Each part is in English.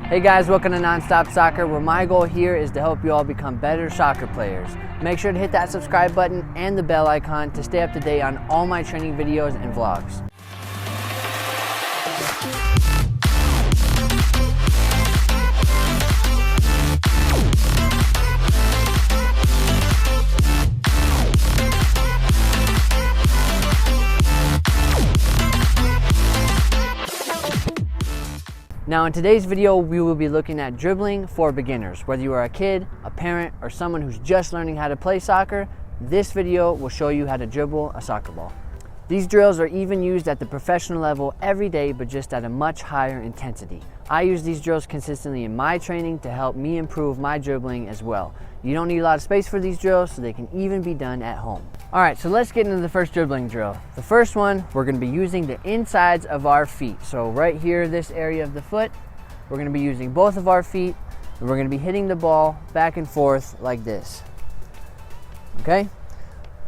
Hey guys, welcome to Nonstop Soccer, where my goal here is to help you all become better soccer players. Make sure to hit that subscribe button and the bell icon to stay up to date on all my training videos and vlogs. Now in today's video, we will be looking at dribbling for beginners. Whether you are a kid, a parent, or someone who's just learning how to play soccer, this video will show you how to dribble a soccer ball. These drills are even used at the professional level every day, but just at a much higher intensity. I use these drills consistently in my training to help me improve my dribbling as well. You don't need a lot of space for these drills, so they can even be done at home. All right, so let's get into the first dribbling drill. The first one, we're gonna be using the insides of our feet. So right here, this area of the foot, we're gonna be using both of our feet, and we're gonna be hitting the ball back and forth like this, okay?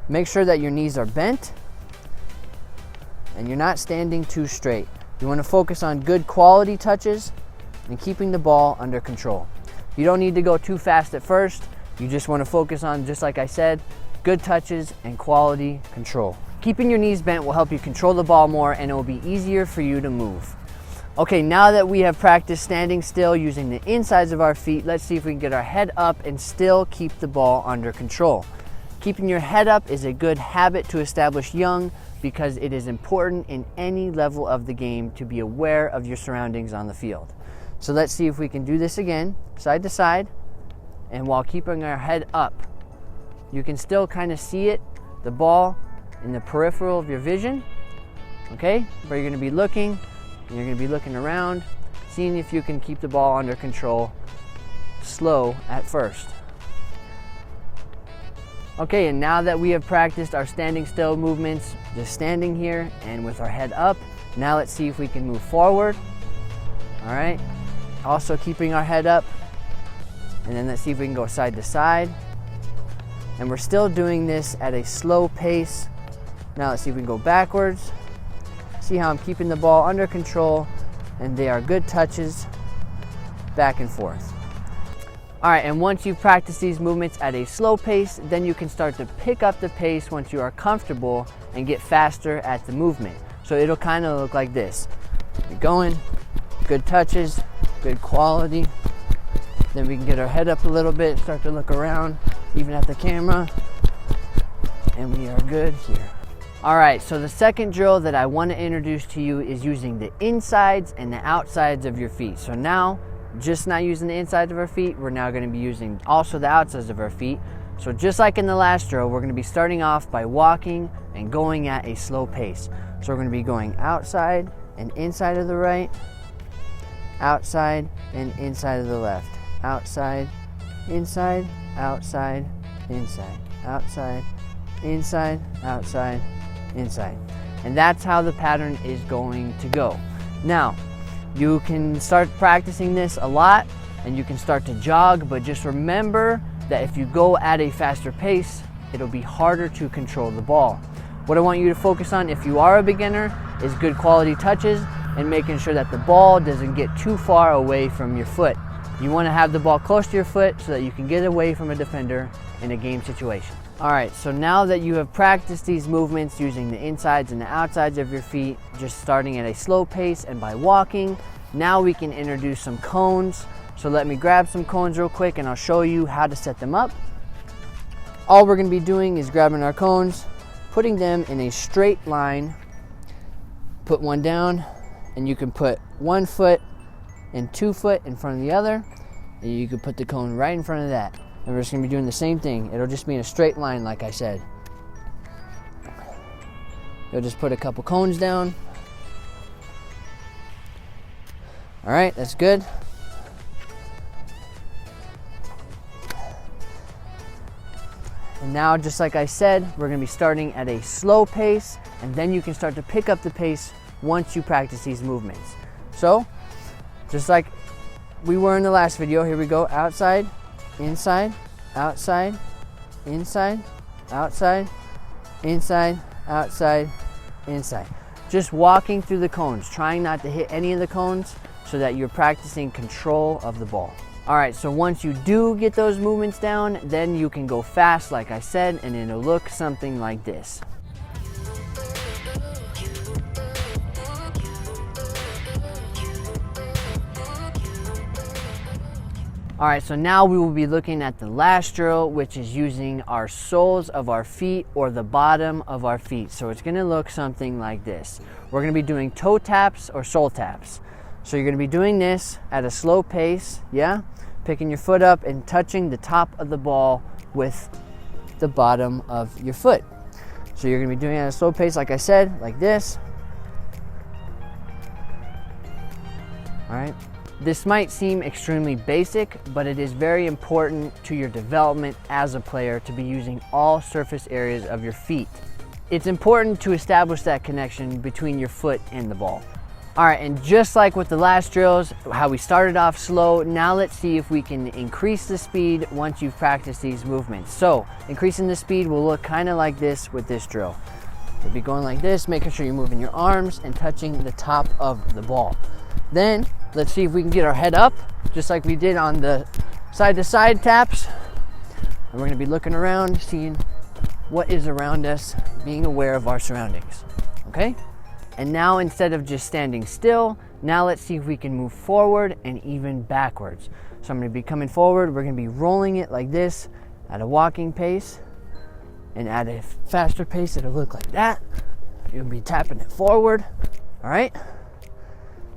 Make sure that your knees are bent and you're not standing too straight. You wanna focus on good quality touches and keeping the ball under control. You don't need to go too fast at first. You just wanna focus on, just like I said, good touches and quality control. Keeping your knees bent will help you control the ball more, and it will be easier for you to move. Okay, now that we have practiced standing still using the insides of our feet, let's see if we can get our head up and still keep the ball under control. Keeping your head up is a good habit to establish young, because it is important in any level of the game to be aware of your surroundings on the field. So let's see if we can do this again, side to side, and while keeping our head up. You can still kind of see it, the ball in the peripheral of your vision, okay? But you're gonna be looking, and you're gonna be looking around, seeing if you can keep the ball under control, slow at first. Okay, and now that we have practiced our standing still movements, just standing here and with our head up, now let's see if we can move forward, all right? Also keeping our head up, and then let's see if we can go side to side. And we're still doing this at a slow pace. Now let's see if we can go backwards. See how I'm keeping the ball under control, and they are good touches back and forth. All right, and once you've practiced these movements at a slow pace, then you can start to pick up the pace once you are comfortable and get faster at the movement. So it'll kind of look like this. You're going, good touches, good quality. Then we can get our head up a little bit, start to look around, even at the camera, and we are good here. All right, so the second drill that I want to introduce to you is using the insides and the outsides of your feet. So now, just not using the insides of our feet, we're now going to be using also the outsides of our feet. So just like in the last drill, we're going to be starting off by walking and going at a slow pace. So we're going to be going outside and inside of the right, outside and inside of the left, outside, inside, outside, inside, outside, inside, outside, inside. And that's how the pattern is going to go. Now, you can start practicing this a lot and you can start to jog, but just remember that if you go at a faster pace, it'll be harder to control the ball. What I want you to focus on, if you are a beginner, is good quality touches and making sure that the ball doesn't get too far away from your foot. You want to have the ball close to your foot so that you can get away from a defender in a game situation. All right, so now that you have practiced these movements using the insides and the outsides of your feet, just starting at a slow pace and by walking, now we can introduce some cones. So let me grab some cones real quick and I'll show you how to set them up. All we're gonna be doing is grabbing our cones, putting them in a straight line, put one down, and you can put 1 foot and 2 foot in front of the other, and you can put the cone right in front of that. And we're just gonna be doing the same thing. It'll just be in a straight line, like I said. You'll just put a couple cones down. All right, that's good. And now, just like I said, we're gonna be starting at a slow pace, and then you can start to pick up the pace once you practice these movements. So, just like we were in the last video, here we go. Outside, inside, outside, inside, outside, inside, outside, inside. Just walking through the cones, trying not to hit any of the cones so that you're practicing control of the ball. All right, so once you do get those movements down, then you can go fast like I said, and it'll look something like this. All right, so now we will be looking at the last drill, which is using our soles of our feet or the bottom of our feet. So it's gonna look something like this. We're gonna be doing toe taps or sole taps. So you're gonna be doing this at a slow pace, yeah? Picking your foot up and touching the top of the ball with the bottom of your foot. So you're gonna be doing it at a slow pace, like I said, like this. All right. This might seem extremely basic, but it is very important to your development as a player to be using all surface areas of your feet. It's important to establish that connection between your foot and the ball. All right, and just like with the last drills, how we started off slow, now let's see if we can increase the speed once you've practiced these movements. So increasing the speed will look kind of like this with this drill. You'll be going like this, making sure you're moving your arms and touching the top of the ball. Then let's see if we can get our head up, just like we did on the side-to-side taps. And we're gonna be looking around, seeing what is around us, being aware of our surroundings, okay? And now instead of just standing still, now let's see if we can move forward and even backwards. So I'm gonna be coming forward, we're gonna be rolling it like this at a walking pace, and at a faster pace it'll look like that. You'll be tapping it forward, all right?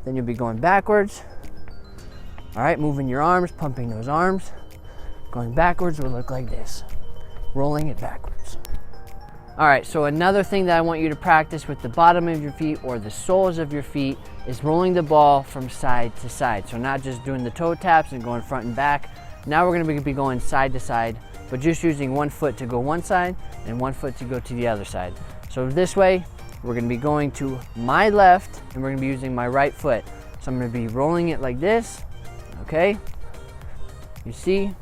Then you'll be going backwards. All right, moving your arms, pumping those arms. Going backwards will look like this, rolling it backwards. All right, so another thing that I want you to practice with the bottom of your feet or the soles of your feet is rolling the ball from side to side. So not just doing the toe taps and going front and back. Now we're gonna be going side to side, but just using one foot to go one side and one foot to go to the other side. So this way, we're gonna be going to my left and we're gonna be using my right foot. So I'm gonna be rolling it like this, okay? You see?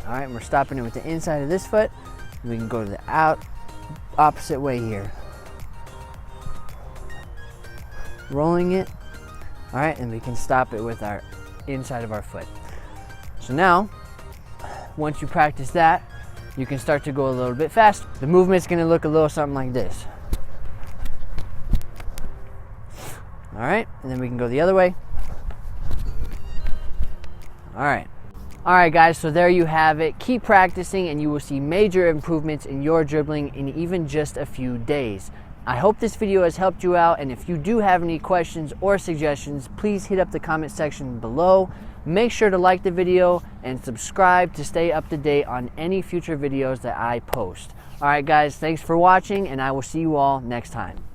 All right, and we're stopping it with the inside of this foot. We can go to the opposite way here. Rolling it, all right, and we can stop it with our inside of our foot. So now, once you practice that, you can start to go a little bit faster. The movement's gonna look a little something like this. All right, and then we can go the other way. All right guys, so there you have it. Keep practicing and you will see major improvements in your dribbling in even just a few days. I hope this video has helped you out, and if you do have any questions or suggestions, please hit up the comment section below. Make sure to like the video and subscribe to stay up to date on any future videos that I post. All right guys, thanks for watching and I will see you all next time.